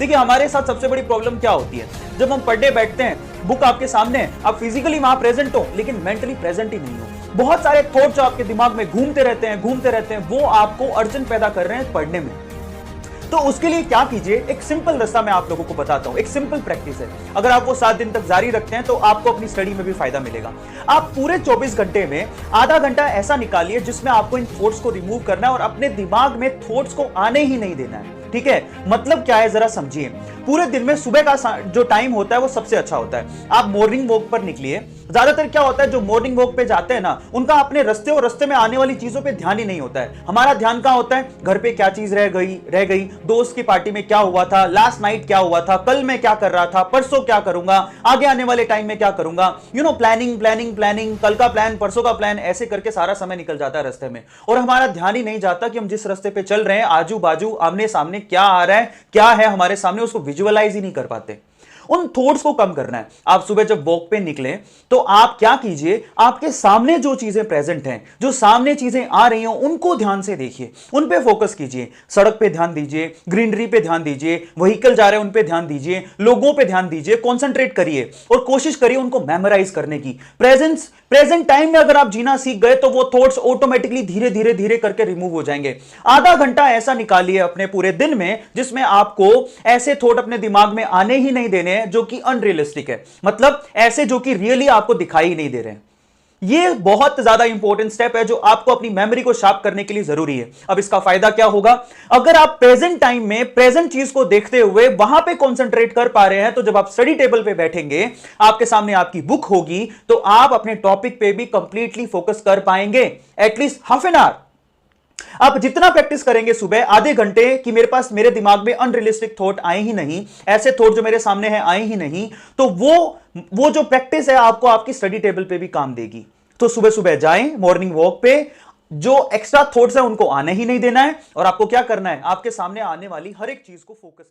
देखिए हमारे साथ सबसे बड़ी प्रॉब्लम क्या होती है, जब हम पढ़ने बैठते हैं, बुक आपके सामने है, आप फिजिकली वहां प्रेजेंट हो लेकिन मेंटली प्रेजेंट ही नहीं हो। बहुत सारे थॉट्स आपके दिमाग में घूमते रहते हैं, वो आपको अड़चन पैदा कर रहे हैं पढ़ने में। तो उसके लिए क्या कीजिए, एक सिंपल रास्ता मैं आप लोगों को बताता हूं, एक सिंपल प्रैक्टिस है। अगर आप वो 7 दिन तक जारी रखते हैं तो आपको अपनी स्टडी में भी फायदा मिलेगा। आप पूरे 24 घंटे में आधा घंटा ऐसा निकालिए जिसमें आपको इन थॉट्स को रिमूव करना है और अपने दिमाग में थॉट्स को आने ही नहीं देना है। ठीक है, मतलब क्या है जरा समझिए। पूरे दिन में सुबह का जो टाइम होता है वो सबसे अच्छा होता है। आप मॉर्निंग वॉक पर निकलिए। ज्यादातर क्या होता है, जो मॉर्निंग वॉक पे जाते हैं ना, उनका अपने रास्ते और रास्ते में आने वाली चीजों पे ध्यान ही नहीं होता है। हमारा ध्यान कहां होता है, घर पे क्या चीज रह गई, दोस्त की पार्टी में क्या हुआ था, लास्ट नाइट क्या हुआ था, कल मैं क्या कर रहा था, परसों क्या करूंगा, आगे आने वाले टाइम में क्या करूंगा, प्लानिंग, कल का प्लान, परसों का प्लान, ऐसे करके सारा समय निकल जाता है रास्ते में। और हमारा ध्यान ही नहीं जाता कि हम जिस रास्ते पे चल रहे हैं, आजू बाजू आमने सामने क्या आ रहा है, क्या है हमारे सामने, उसको विजुअलाइज ही नहीं कर पाते। उन थॉट्स को कम करना है। आप सुबह जब वॉक पे निकले तो आप क्या कीजिए, आपके सामने जो चीजें प्रेजेंट हैं, जो सामने चीजें आ रही हो, उनको ध्यान से देखिए, उन पे फोकस कीजिए। सड़क पे ध्यान दीजिए, ग्रीनरी पे ध्यान दीजिए, व्हीकल जा रहे हैं उन पे ध्यान दीजिए, लोगों पे ध्यान दीजिए, कॉन्सेंट्रेट करिए और कोशिश करिए उनको मेमोराइज करने की। प्रेजेंट टाइम में अगर आप जीना सीख गए तो वो थॉट्स ऑटोमेटिकली धीरे करके रिमूव हो जाएंगे। आधा घंटा ऐसा निकालिए अपने पूरे दिन में जिसमें आपको ऐसे थॉट अपने दिमाग में आने ही नहीं देने जो कि अनरियलिस्टिक है, मतलब ऐसे जो कि रियली आपको दिखाई ही नहीं दे रहे हैं। ये बहुत ज्यादा इंपॉर्टेंट स्टेप है जो आपको अपनी मेमोरी को शार्प करने के लिए जरूरी है। अब इसका फायदा क्या होगा, अगर आप प्रेजेंट टाइम में प्रेजेंट चीज को देखते हुए वहां पे कंसंट्रेट कर पा रहे हैं, तो जब आप स्टडी टेबल पे बैठेंगे, आपके सामने आपकी बुक होगी, तो आप अपने टॉपिक पे भी कंप्लीटली फोकस कर पाएंगे, एटलीस्ट हाफ एन आवर। आप जितना प्रैक्टिस करेंगे सुबह आधे घंटे कि मेरे दिमाग में अनरियलिस्टिक थॉट आए ही नहीं, ऐसे थॉट जो मेरे सामने हैं आए ही नहीं, तो वो जो प्रैक्टिस है आपको आपकी स्टडी टेबल पे भी काम देगी। तो सुबह सुबह जाएं मॉर्निंग वॉक पे, जो एक्स्ट्रा थॉट्स है उनको आने ही नहीं देना है, और आपको क्या करना है, आपके सामने आने वाली हर एक चीज को फोकस